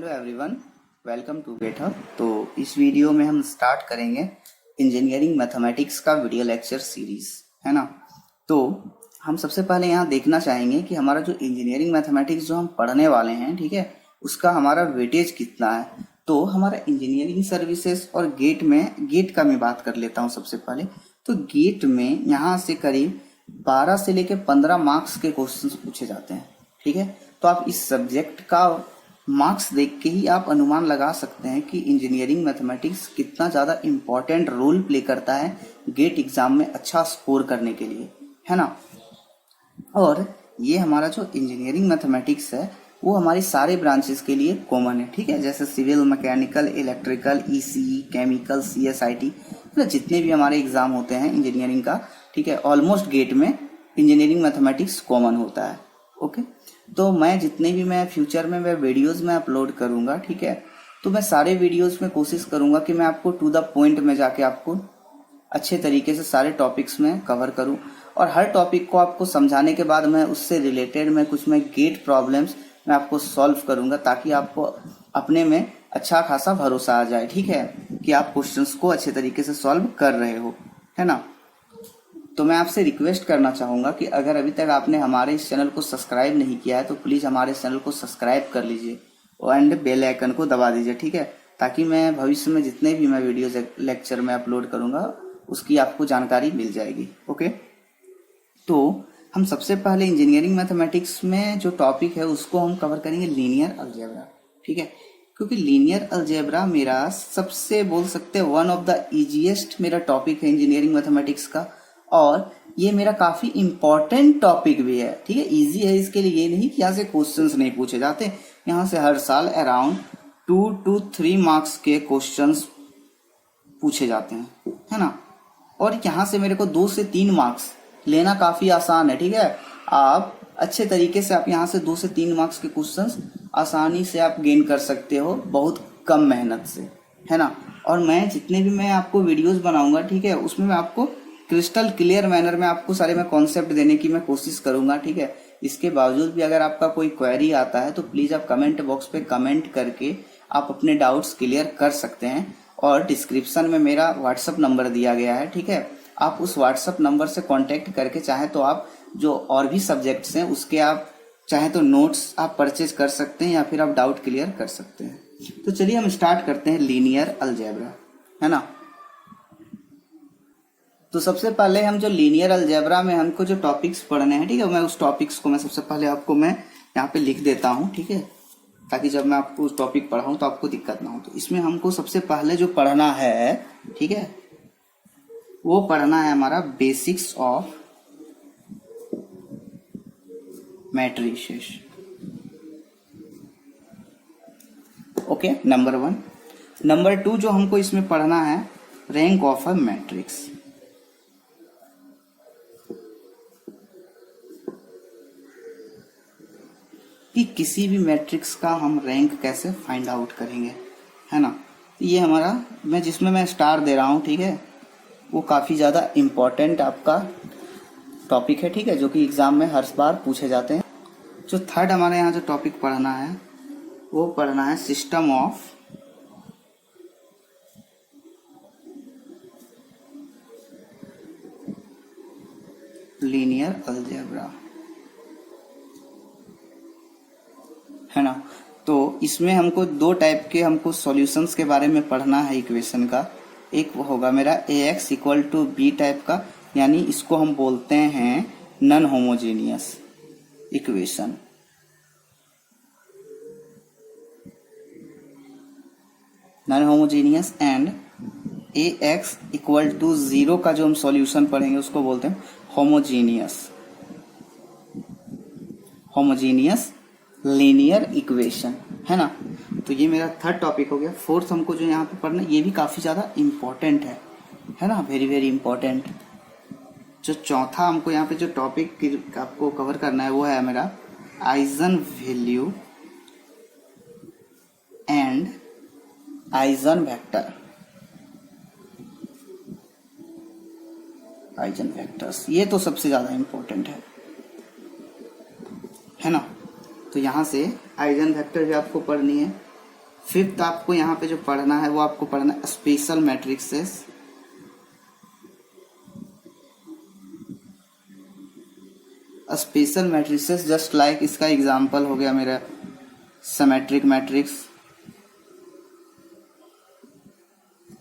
Hello everyone, welcome to GetUp. तो इस video में हम स्टार्ट करेंगे इंजीनियरिंग मैथमेटिक्स का वीडियो लेक्चर सीरीज, है ना। तो हम सबसे पहले यहाँ देखना चाहेंगे कि हमारा जो इंजीनियरिंग मैथमेटिक्स जो हम पढ़ने वाले हैं, ठीक है, उसका हमारा वेटेज कितना है। तो हमारा इंजीनियरिंग सर्विसेज और गेट का मैं बात कर लेता हूँ सबसे पहले। तो गेट में यहाँ से करीब 12 से लेकर 15 मार्क्स के क्वेश्चन पूछे जाते हैं, ठीक है। तो आप इस सब्जेक्ट का मार्क्स देख के ही आप अनुमान लगा सकते हैं कि इंजीनियरिंग मैथमेटिक्स कितना ज़्यादा इम्पोर्टेंट रोल प्ले करता है गेट एग्जाम में अच्छा स्कोर करने के लिए, है ना। और ये हमारा जो इंजीनियरिंग मैथमेटिक्स है वो हमारी सारे ब्रांचेस के लिए कॉमन है, ठीक है। जैसे civil, mechanical, electrical, ECE, chemical, CSIT, जितने भी हमारे एग्जाम होते हैं इंजीनियरिंग का, ठीक है, ऑलमोस्ट गेट में इंजीनियरिंग मैथमेटिक्स कॉमन होता है। ओके, तो मैं जितने भी मैं फ्यूचर में मैं वीडियोस में अपलोड करूंगा, ठीक है, तो मैं सारे वीडियोस में कोशिश करूंगा कि मैं आपको टू द पॉइंट में जाके आपको अच्छे तरीके से सारे टॉपिक्स में कवर करूं, और हर टॉपिक को आपको समझाने के बाद मैं उससे रिलेटेड मैं गेट प्रॉब्लम्स मैं आपको सॉल्व करूंगा, ताकि आपको अपने में अच्छा खासा भरोसा आ जाए, ठीक है, कि आप क्वेश्चंस को अच्छे तरीके से सॉल्व कर रहे हो, है ना। तो मैं आपसे रिक्वेस्ट करना चाहूँगा कि अगर अभी तक आपने हमारे इस चैनल को सब्सक्राइब नहीं किया है तो प्लीज़ हमारे इस चैनल को सब्सक्राइब कर लीजिए एंड बेल आइकन को दबा दीजिए, ठीक है, ताकि मैं भविष्य में जितने भी मैं वीडियोज लेक्चर में अपलोड करूँगा उसकी आपको जानकारी मिल जाएगी। ओके, तो हम सबसे पहले इंजीनियरिंग मैथमेटिक्स में जो टॉपिक है उसको हम कवर करेंगे लीनियर अलजेब्रा, ठीक है, क्योंकि लीनियर अलजेब्रा मेरा सबसे बोल सकते हैं वन ऑफ द इजीएस्ट मेरा टॉपिक है इंजीनियरिंग मैथमेटिक्स का, और ये मेरा काफी इंपॉर्टेंट टॉपिक भी है, ठीक है। इजी है इसके लिए ये नहीं कि यहाँ से क्वेश्चंस नहीं पूछे जाते, यहाँ से हर साल अराउंड 2 to 3 मार्क्स के क्वेश्चंस पूछे जाते हैं, है ना। और यहाँ से मेरे को 2 से 3 मार्क्स लेना काफी आसान है, ठीक है। आप अच्छे तरीके से आप यहाँ से 2 से 3 मार्क्स के क्वेश्चंस आसानी से आप गेन कर सकते हो बहुत कम मेहनत से, है ना। और मैं जितने भी मैं आपको वीडियोस बनाऊंगा, ठीक है, उसमें मैं आपको क्रिस्टल क्लियर मैनर में आपको सारे मैं कॉन्सेप्ट देने की मैं कोशिश करूंगा, ठीक है। इसके बावजूद भी अगर आपका कोई क्वेरी आता है तो प्लीज आप कमेंट बॉक्स पे कमेंट करके आप अपने डाउट्स क्लियर कर सकते हैं, और डिस्क्रिप्शन में मेरा व्हाट्सअप नंबर दिया गया है, ठीक है। आप उस व्हाट्सअप नंबर से कॉन्टेक्ट करके चाहे तो आप जो और भी सब्जेक्ट्स हैं उसके आप चाहे तो नोट्स आप परचेज कर सकते हैं या फिर आप डाउट क्लियर कर सकते हैं। तो चलिए हम स्टार्ट करते हैं लीनियर अलजेब्रा, है ना। तो सबसे पहले हम जो लीनियर अलजेब्रा में हमको जो टॉपिक्स पढ़ने हैं, ठीक है, मैं उस टॉपिक्स को मैं सबसे पहले आपको मैं यहाँ पे लिख देता हूँ, ठीक है, ताकि जब मैं आपको उस टॉपिक पढ़ाऊँ तो आपको दिक्कत ना हो। तो इसमें हमको सबसे पहले जो पढ़ना है, ठीक है, वो पढ़ना है हमारा basics of matrices. Okay, number 1। Number 2 जो हमको इसमें पढ़ना है रैंक ऑफ अ मैट्रिक्स। कि किसी भी मैट्रिक्स का हम रैंक कैसे फाइंड आउट करेंगे, है ना। ये हमारा मैं जिसमें मैं स्टार दे रहा हूँ, ठीक है, वो काफ़ी ज़्यादा इम्पोर्टेंट आपका टॉपिक है, ठीक है, जो कि एग्ज़ाम में हर बार पूछे जाते हैं। जो थर्ड हमारे यहाँ जो टॉपिक पढ़ना है वो पढ़ना है सिस्टम ऑफ लीनियर अलजेब्रा, है ना। तो इसमें हमको 2 टाइप के हमको सॉल्यूशंस के बारे में पढ़ना है इक्वेशन का। एक होगा मेरा ax equal to B type का, यानी इसको हम बोलते हैं non homogeneous equation. Non homogeneous and ax equal to 0 का जो हम सॉल्यूशन पढ़ेंगे उसको बोलते हैं होमोजेनियस लीनियर इक्वेशन, है ना। तो ये मेरा थर्ड टॉपिक हो गया। फोर्थ हमको जो यहाँ पे पढ़ना ये भी काफी ज्यादा इम्पोर्टेंट है ना, वेरी वेरी इंपॉर्टेंट। जो चौथा हमको यहाँ पे जो टॉपिक आपको कवर करना है वो है मेरा eigen value and eigen vectors. ये तो सबसे ज्यादा इम्पोर्टेंट है ना। तो यहाँ से आइजन वेक्टर भी आपको पढ़नी है, फिफ्थ आपको यहाँ पे जो पढ़ना है वो आपको पढ़ना है special matrixes. Special matrixes just like इसका एग्जांपल हो गया मेरा सिमेट्रिक मैट्रिक्स,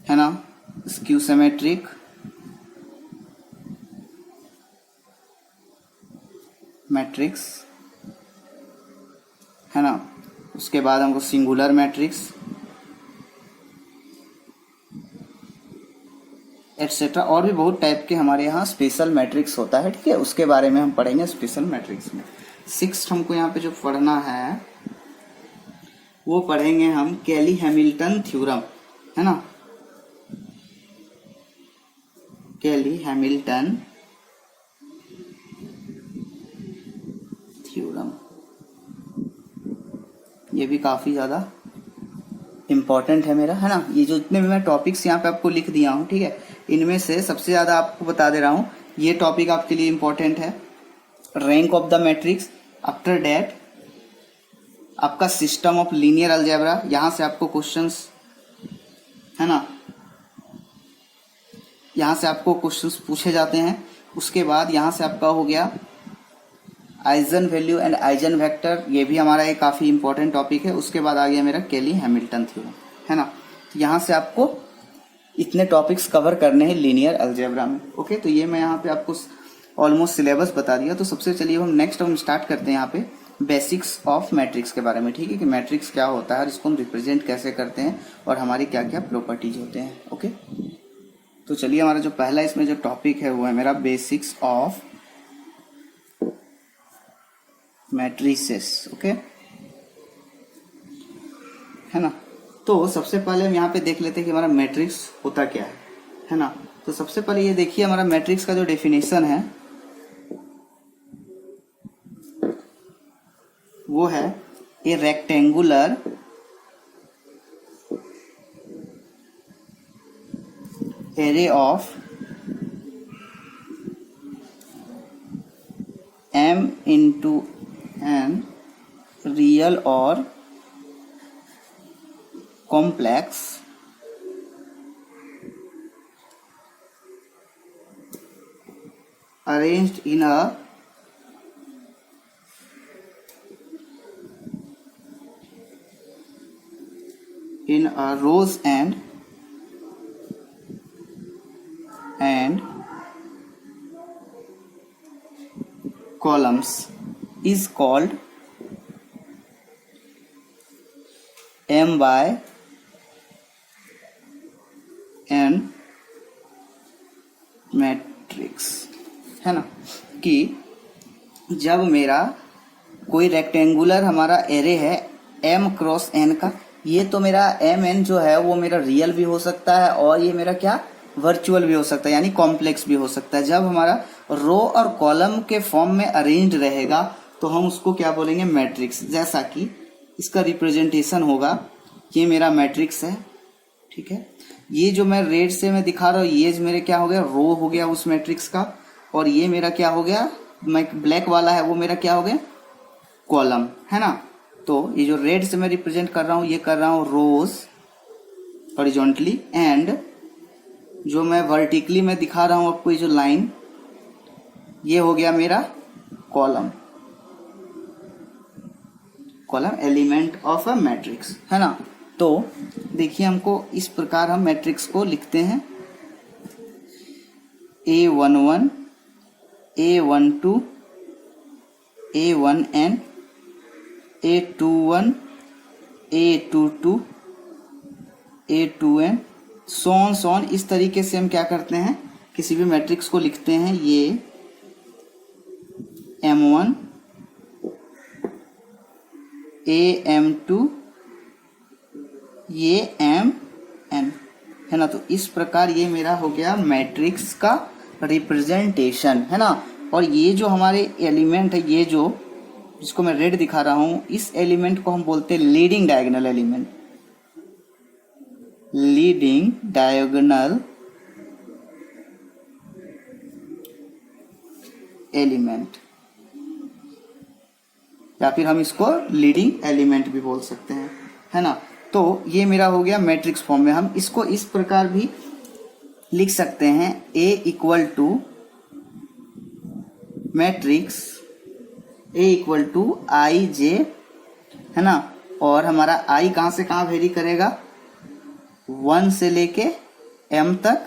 है ना, स्क्यू सिमेट्रिक, मैट्रिक्स, है ना। उसके बाद हमको सिंगुलर मैट्रिक्स एटसेट्रा, और भी बहुत टाइप के हमारे यहाँ स्पेशल मैट्रिक्स होता है, ठीक है। उसके बारे में हम पढ़ेंगे स्पेशल मैट्रिक्स में। सिक्स्थ हमको यहाँ पे जो पढ़ना है वो पढ़ेंगे हम कैली हैमिल्टन थ्योरम, है ना, कैली हैमिल्टन थ्योरम। ये भी काफी ज्यादा इम्पोर्टेंट है मेरा, है ना। ये जो जितने भी मैं टॉपिक्स यहाँ पे आपको लिख दिया हूँ, ठीक है, इनमें से सबसे ज्यादा आपको बता दे रहा हूँ ये टॉपिक आपके लिए इम्पोर्टेंट है। Rank of the matrix, after that आपका सिस्टम ऑफ लीनियर अलजेब्रा, यहाँ से आपको क्वेश्चंस, है ना, यहाँ से आपको क्वेश्चंस पूछे जाते हैं। उसके बाद यहाँ से आपका हो गया eigen value and eigen vector, ये भी हमारा एक काफी इंपॉर्टेंट टॉपिक है। उसके बाद आ गया मेरा कैली हैमिल्टन थ्योरम, है ना। तो यहाँ से आपको इतने टॉपिक्स कवर करने हैं लीनियर अलजेब्रा में। ओके, तो ये मैं यहाँ पे आपको ऑलमोस्ट सिलेबस बता दिया। तो सबसे चलिए हम स्टार्ट करते हैं यहाँ पे बेसिक्स ऑफ मैट्रिक्स के बारे में, ठीक है, कि मैट्रिक्स क्या होता है और इसको हम रिप्रेजेंट कैसे करते हैं और हमारी क्या क्या प्रॉपर्टीज होते हैं। ओके, तो चलिए हमारा जो पहला इसमें जो टॉपिक है वो है मेरा बेसिक्स ऑफ मैट्रिसेस। ओके, है ना। तो सबसे पहले हम यहाँ पे देख लेते हैं कि हमारा मैट्रिक्स होता क्या है ना। तो सबसे पहले ये देखिए हमारा मैट्रिक्स का जो डेफिनेशन है वो है ए rectangular array of m into n real or complex arranged in a rows and columns is called m by n matrix, है ना। कि जब मेरा कोई रेक्टेंगुलर हमारा एरे है m क्रॉस n का, ये तो मेरा m n जो है वो मेरा रियल भी हो सकता है और ये मेरा क्या वर्चुअल भी हो सकता है, यानी कॉम्प्लेक्स भी हो सकता है। जब हमारा रो और कॉलम के फॉर्म में अरेंज्ड रहेगा तो हम उसको क्या बोलेंगे मैट्रिक्स। जैसा कि इसका रिप्रेजेंटेशन होगा, ये मेरा मैट्रिक्स है, ठीक है। ये जो मैं रेड से मैं दिखा रहा हूँ ये मेरे क्या हो गया रो हो गया उस मैट्रिक्स का, और ये मेरा क्या हो गया मैं ब्लैक वाला है वो मेरा क्या हो गया कॉलम, है ना। तो ये जो रेड से मैं रिप्रेजेंट कर रहा हूँ ये कर रहा हूँ रोज हॉरिजॉन्टली, एंड जो मैं वर्टिकली में दिखा रहा हूँ आपको ये जो लाइन ये हो गया मेरा column element of a matrix, है ना। तो देखिए हमको इस प्रकार हम मैट्रिक्स को लिखते हैं A11 A12 A1n A21 A22 A2n सोन इस तरीके से हम क्या करते हैं किसी भी मैट्रिक्स को लिखते हैं। ये M1 AM2 ये MN, है ना। तो इस प्रकार ये मेरा हो गया मैट्रिक्स का रिप्रेजेंटेशन, है ना। और ये जो हमारे एलिमेंट है ये जो जिसको मैं रेड दिखा रहा हूं इस एलिमेंट को हम बोलते हैं leading diagonal element, leading diagonal element, या फिर हम इसको लीडिंग एलिमेंट भी बोल सकते हैं, है ना। तो ये मेरा हो गया मैट्रिक्स फॉर्म में। हम इसको इस प्रकार भी लिख सकते हैं, A equal to matrix A equal to I J, है ना, और हमारा I कहाँ से कहाँ वेरी करेगा, 1 से लेके M तक,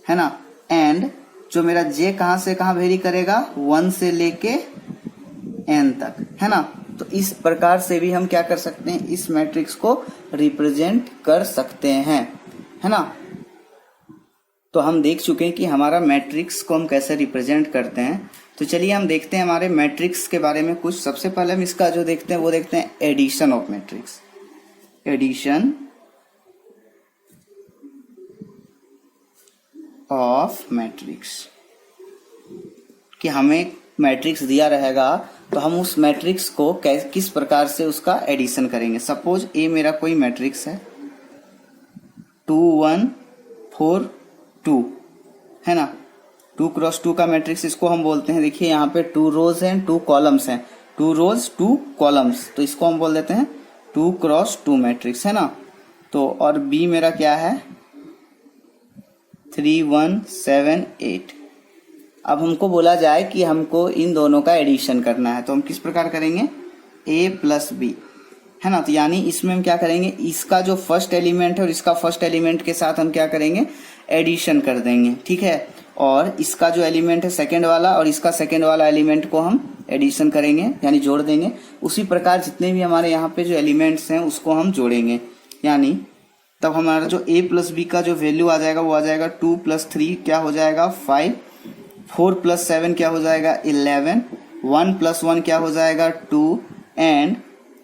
है ना, एंड जो मेरा J कहाँ से कहाँ वेरी करेगा, 1 से लेके N तक, है ना। तो इस प्रकार से भी हम क्या कर सकते हैं, इस मैट्रिक्स को रिप्रेजेंट कर सकते हैं, है ना। तो हम देख चुके हैं कि हमारा मैट्रिक्स को हम कैसे रिप्रेजेंट करते हैं। तो चलिए हम देखते हैं हमारे मैट्रिक्स के बारे में कुछ। सबसे पहले हम इसका जो देखते हैं वो देखते हैं addition of matrix. Addition of matrix, कि हमें मैट्रिक्स दिया रहेगा तो हम उस मैट्रिक्स को किस प्रकार से उसका एडिशन करेंगे। सपोज ए मेरा कोई मैट्रिक्स है 2 1 4 2, है ना, 2 क्रॉस 2 का मैट्रिक्स इसको हम बोलते हैं। देखिए यहाँ पे 2 रोज हैं 2 कॉलम्स हैं, 2 रोज 2 कॉलम्स, तो इसको हम बोल देते हैं 2 क्रॉस 2 मैट्रिक्स, है ना। तो और बी मेरा क्या है 3 1 7 8। अब हमको बोला जाए कि हमको इन दोनों का एडिशन करना है, तो हम किस प्रकार करेंगे, a प्लस बी, है ना। तो यानी इसमें हम क्या करेंगे, इसका जो फर्स्ट एलिमेंट है और इसका फर्स्ट एलिमेंट के साथ हम क्या करेंगे, एडिशन कर देंगे, ठीक है। और इसका जो एलिमेंट है सेकंड वाला और इसका सेकंड वाला एलिमेंट को हम एडिशन करेंगे, यानी जोड़ देंगे। उसी प्रकार जितने भी हमारे यहाँ पे जो एलिमेंट्स हैं उसको हम जोड़ेंगे, यानी तब हमारा जो a प्लस बी का जो वैल्यू आ जाएगा वो आ जाएगा 2 प्लस 3 क्या हो जाएगा 5, 4 प्लस 7 क्या हो जाएगा 11, 1 प्लस 1 क्या हो जाएगा 2, एंड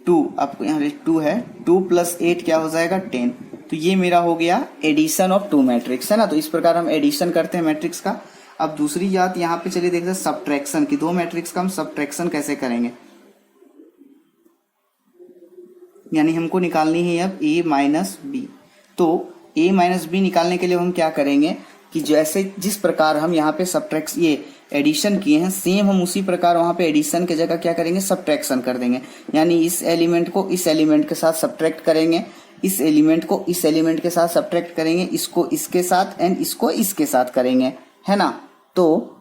2, आपको यहाँ 2 है, 2 प्लस 8 क्या हो जाएगा 10। तो ये मेरा हो गया एडिशन ऑफ 2 मैट्रिक्स, है ना। तो इस प्रकार हम एडिशन करते हैं मैट्रिक्स का। अब दूसरी बात यहाँ पे चलिए देखते हैं सब्ट्रैक्शन की। 2 मैट्रिक्स का हम सब्ट्रैक्शन कैसे करेंगे, यानी हमको निकालनी है अब a माइनस बी। तो a माइनस बी निकालने के लिए हम क्या करेंगे कि जैसे जिस प्रकार हम यहाँ पे सब्ट्रैक्ट ये एडिशन किए हैं, सेम हम उसी प्रकार वहां पे एडिशन की जगह क्या करेंगे, सब्ट्रैक्शन कर देंगे। यानी इस एलिमेंट को इस एलिमेंट के साथ सब्ट्रैक्ट करेंगे, इस एलिमेंट को इस एलिमेंट के साथ सब्ट्रैक्ट करेंगे, इसको इसके साथ एंड इसको इसके साथ करेंगे, है ना। तो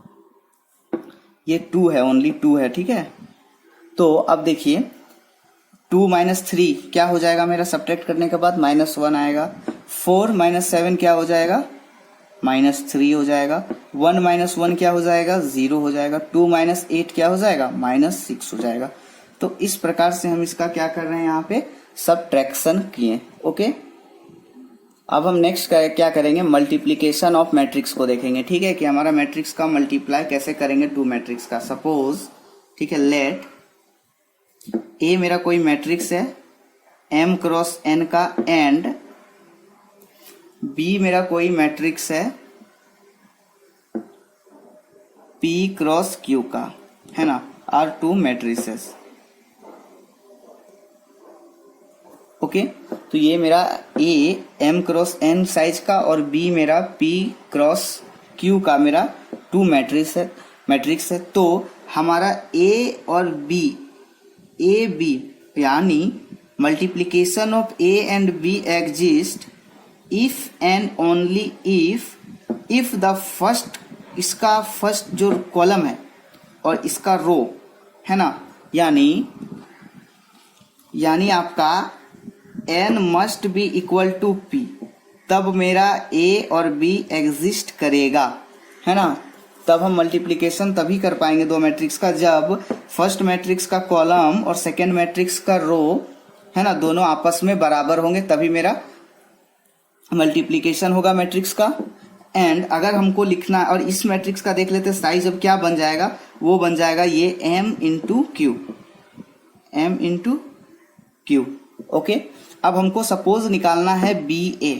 ये 2 है, ओनली 2 है, ठीक है। तो अब देखिए 2 माइनस 3 क्या हो जाएगा मेरा, सब्ट्रैक्ट करने के बाद -1 आएगा। 4 माइनस 7 क्या हो जाएगा, -3 हो जाएगा। 1 माइनस 1 क्या हो जाएगा, 0 हो जाएगा। 2 माइनस 8 क्या हो जाएगा, -6 हो जाएगा। तो इस प्रकार से हम इसका क्या कर रहे हैं, यहाँ पे सब्ट्रैक्शन किए, ओके। अब हम नेक्स्ट क्या करेंगे, मल्टीप्लीकेशन ऑफ मैट्रिक्स को देखेंगे, ठीक है, कि हमारा मैट्रिक्स का मल्टीप्लाई कैसे करेंगे 2 मैट्रिक्स का। सपोज, ठीक है, लेट ए मेरा कोई मैट्रिक्स है m क्रॉस n का, एंड बी मेरा कोई मैट्रिक्स है p क्रॉस q का, है ना, आर 2 मैट्रिसेस, ओके। तो ये मेरा a m cross n size का और b मेरा p क्रॉस q का मेरा 2 मैट्रिक्स है। तो हमारा a और b, a b, यानी multiplication of a and b exist if and only if the first, इसका फर्स्ट जो कॉलम है और इसका रो, है ना, यानी आपका n must be equal to p, तब मेरा a और b एग्जिस्ट करेगा, है ना। तब हम मल्टीप्लिकेशन तभी कर पाएंगे 2 मैट्रिक्स का जब फर्स्ट मैट्रिक्स का कॉलम और सेकेंड मैट्रिक्स का रो, है ना, दोनों आपस में बराबर होंगे, तभी मेरा मल्टीप्लिकेशन होगा मैट्रिक्स का। एंड अगर हमको लिखना, और इस मैट्रिक्स का देख लेते साइज अब क्या बन जाएगा, वो बन जाएगा ये m इंटू क्यू, ओके। अब हमको सपोज निकालना है बी ए।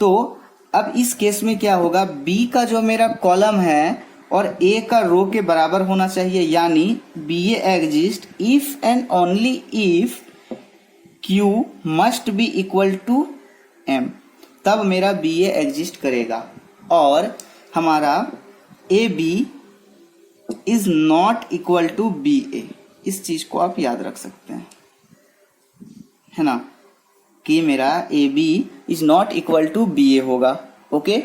तो अब इस केस में क्या होगा, b का जो मेरा कॉलम है और a का रो के बराबर होना चाहिए, यानी B A exist if and only if q must be equal to m, तब मेरा बी ए एग्जिस्ट करेगा। और हमारा A B is not equal to B A, इस चीज को आप याद रख सकते हैं। है ना, कि मेरा A B is not equal to B A होगा। ओके,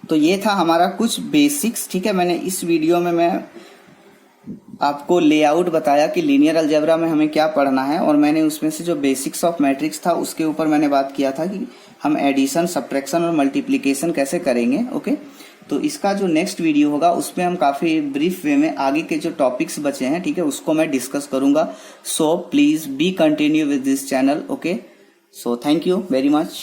तो ये था हमारा कुछ बेसिक्स। ठीक है, मैंने इस वीडियो में मैं आपको लेआउट बताया कि लीनियर अलजेब्रा में हमें क्या पढ़ना है, और मैंने उसमें से जो बेसिक्स ऑफ मैट्रिक्स था उसके ऊपर मैंने बात किया था कि हम एडिशन, सब्ट्रैक्शन और मल्टीप्लिकेशन कैसे करेंगे। ओके, तो इसका जो नेक्स्ट वीडियो होगा उसमें हम काफ़ी ब्रीफ वे में आगे के जो टॉपिक्स बचे हैं, ठीक है, उसको मैं डिस्कस करूंगा। So please be continue with this channel. Okay, so thank you very much.